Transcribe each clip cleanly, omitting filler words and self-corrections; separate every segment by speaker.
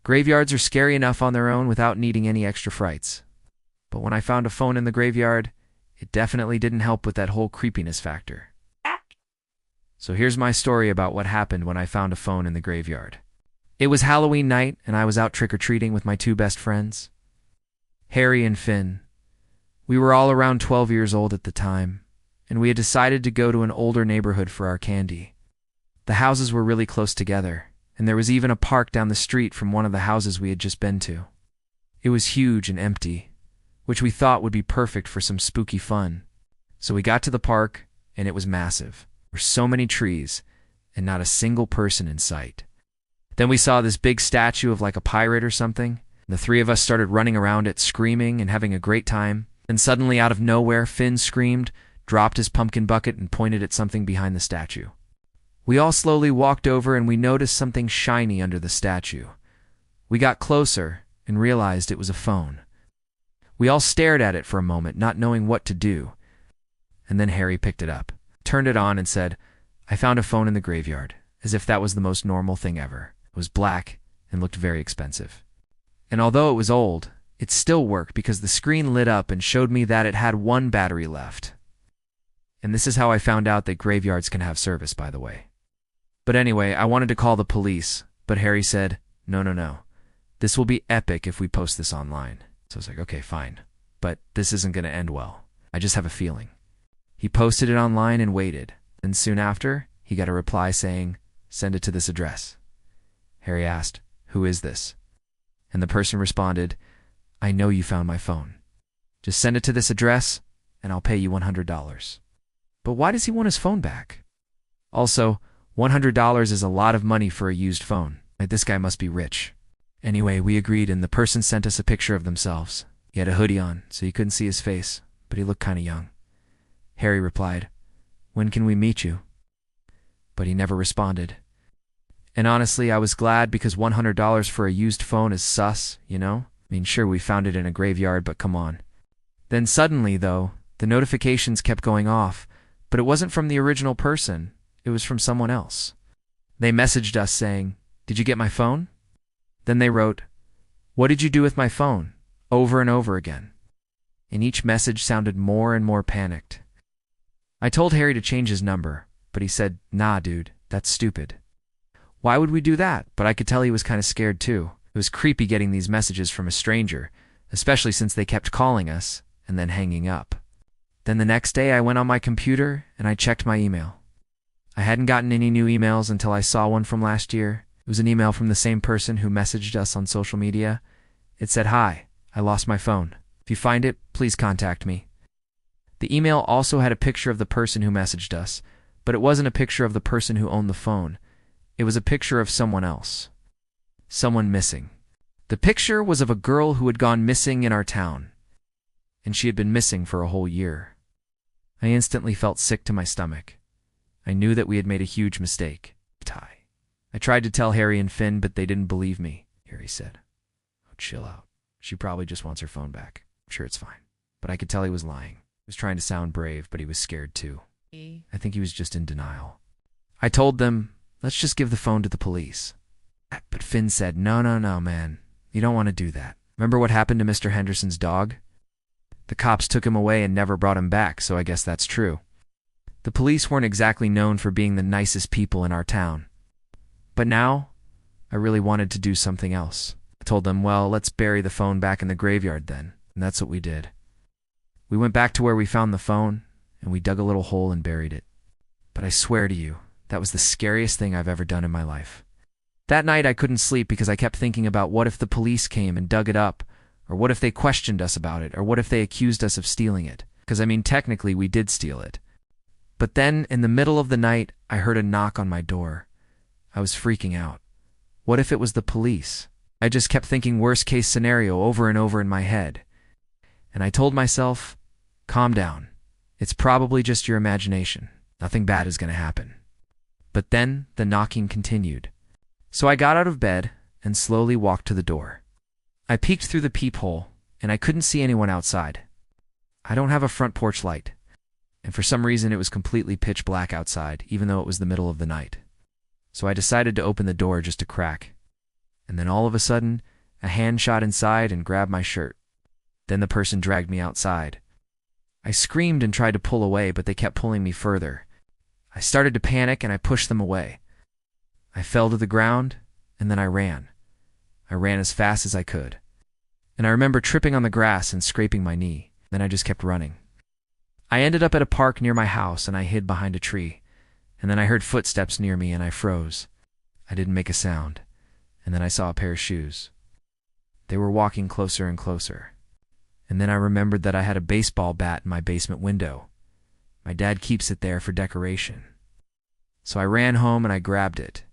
Speaker 1: Graveyards are scary enough on their own without needing any extra frights. But when I found a phone in the graveyard, it definitely didn't help with that whole creepiness factor. So here's my story about what happened when I found a phone in the graveyard. It was Halloween night, and I was out trick-or-treating with my two best friends, Harry and Finn. We were all around 12 years old at the time, and we had decided to go to an older neighborhood for our candy. The houses were really close together, and there was even a park down the street from one of the houses we had just been to. It was huge and empty, which we thought would be perfect for some spooky fun. So we got to the park, and it was massive. There were so many trees, and not a single person in sight. Then we saw this big statue of like a pirate or something. The three of us started running around it, screaming and having a great time. Then suddenly, out of nowhere, Finn screamed, dropped his pumpkin bucket, and pointed at something behind the statue. We all slowly walked over, and we noticed something shiny under the statue. We got closer and realized it was a phone. We all stared at it for a moment, not knowing what to do. And then Harry picked it up, turned it on, and said, "I found a phone in the graveyard," as if that was the most normal thing ever. It was black and looked very expensive. And although it was old, it still worked because the screen lit up and showed me that it had one battery left. And this is how I found out that graveyards can have service, by the way. But anyway, I wanted to call the police, but Harry said, No. This will be epic if we post this online. So I was like, okay, fine. But this isn't going to end well. I just have a feeling. He posted it online and waited. And soon after, he got a reply saying, "Send it to this address." Harry asked, "Who is this?" And the person responded, "I know you found my phone. Just send it to this address, and I'll pay you $100. But why does he want his phone back? Also, $100 is a lot of money for a used phone. This guy must be rich. Anyway, we agreed, and the person sent us a picture of themselves. He had a hoodie on, so you couldn't see his face, but he looked kind of young. Harry replied, "When can we meet you?" But he never responded. And honestly, I was glad because $100 for a used phone is sus, you know? I mean, sure, we found it in a graveyard, but come on. Then suddenly, though, the notifications kept going off, but it wasn't from the original person. It was from someone else. They messaged us saying, "Did you get my phone?" Then they wrote, "What did you do with my phone?" over and over again. And each message sounded more and more panicked. I told Harry to change his number, but he said, "Nah, dude, that's stupid." Why would we do that? But I could tell he was kind of scared too. It was creepy getting these messages from a stranger, especially since they kept calling us and then hanging up. Then the next day I went on my computer and I checked my email. I hadn't gotten any new emails until I saw one from last year. It was an email from the same person who messaged us on social media. It said, "Hi, I lost my phone. If you find it, please contact me." The email also had a picture of the person who messaged us, but it wasn't a picture of the person who owned the phone. It was a picture of someone else. Someone missing. The picture was of a girl who had gone missing in our town, and she had been missing for a whole year. I instantly felt sick to my stomach. I knew that we had made a huge mistake. I tried to tell Harry and Finn, but they didn't believe me. Harry said, "Oh, chill out. She probably just wants her phone back. I'm sure it's fine." But I could tell he was lying. He was trying to sound brave, but he was scared too. I think he was just in denial. I told them, "Let's just give the phone to the police." But Finn said, No, man. You don't want to do that. Remember what happened to Mr. Henderson's dog? The cops took him away and never brought him back, so I guess that's true. The police weren't exactly known for being the nicest people in our town. But now, I really wanted to do something else. I told them, well, let's bury the phone back in the graveyard then, and that's what we did. We went back to where we found the phone, and we dug a little hole and buried it. But I swear to you, that was the scariest thing I've ever done in my life. That night I couldn't sleep because I kept thinking about what if the police came and dug it up, or what if they questioned us about it, or what if they accused us of stealing it? Because I mean, technically we did steal it. But then, in the middle of the night, I heard a knock on my door. I was freaking out. What if it was the police? I just kept thinking worst case scenario over and over in my head. And I told myself, calm down. It's probably just your imagination. Nothing bad is going to happen. But then the knocking continued. So I got out of bed and slowly walked to the door. I peeked through the peephole, and I couldn't see anyone outside. I don't have a front porch light, and for some reason it was completely pitch black outside, even though it was the middle of the night. So I decided to open the door just a crack. and then all of a sudden, a hand shot inside and grabbed my shirt. Then the person dragged me outside. I screamed and tried to pull away, but they kept pulling me further. I started to panic and I pushed them away. I fell to the ground, and then I ran. I ran as fast as I could. And I remember tripping on the grass and scraping my knee. Then I just kept running. I ended up at a park near my house and I hid behind a tree. And then I heard footsteps near me and I froze. I didn't make a sound. And then I saw a pair of shoes. They were walking closer and closer. And then I remembered that I had a baseball bat in my basement window. My dad keeps it there for decoration. So I ran home and I grabbed it.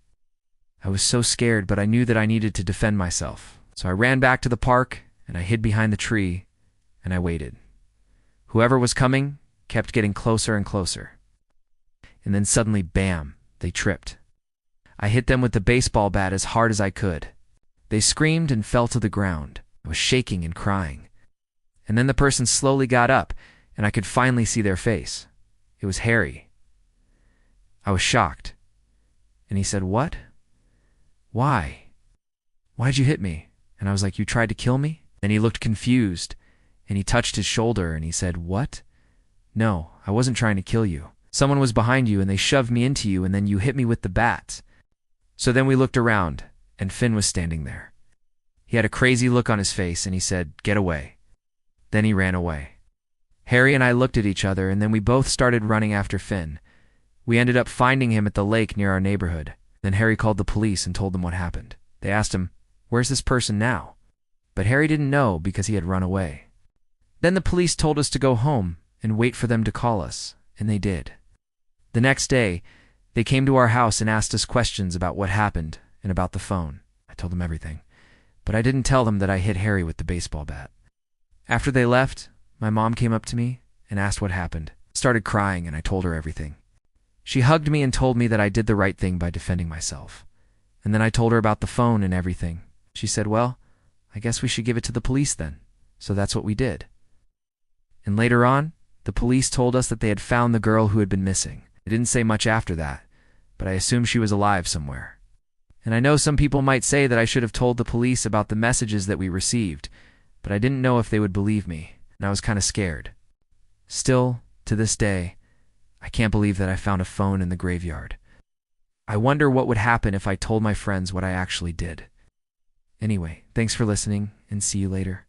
Speaker 1: I was so scared, but I knew that I needed to defend myself. So I ran back to the park and I hid behind the tree and I waited. Whoever was coming kept getting closer and closer. And then suddenly, bam, they tripped. I hit them with the baseball bat as hard as I could. They screamed and fell to the ground. I was shaking and crying. And then the person slowly got up and I could finally see their face. It was Harry. I was shocked. And he said, "What? Why? Why'd you hit me?" And I was like, "You tried to kill me?" Then he looked confused, and he touched his shoulder, and he said, "What? No, I wasn't trying to kill you. Someone was behind you, and they shoved me into you, and then you hit me with the bat." So then we looked around, and Finn was standing there. He had a crazy look on his face, and he said, "Get away." Then he ran away. Harry and I looked at each other, and then we both started running after Finn. We ended up finding him at the lake near our neighborhood. Then Harry called the police and told them what happened. They asked him, "Where's this person now?" But Harry didn't know because he had run away. Then the police told us to go home and wait for them to call us, and they did. The next day, they came to our house and asked us questions about what happened and about the phone. I told them everything, but I didn't tell them that I hit Harry with the baseball bat. After they left, my mom came up to me and asked what happened. Started crying, and I told her everything. She hugged me and told me that I did the right thing by defending myself. And then I told her about the phone and everything. She said, "Well, I guess we should give it to the police then." So that's what we did. And later on, the police told us that they had found the girl who had been missing. They didn't say much after that, but I assume she was alive somewhere. And I know some people might say that I should have told the police about the messages that we received, but I didn't know if they would believe me, and I was kind of scared. Still, to this day, I can't believe that I found a phone in the graveyard. I wonder what would happen if I told my friends what I actually did. Anyway, thanks for listening, and see you later.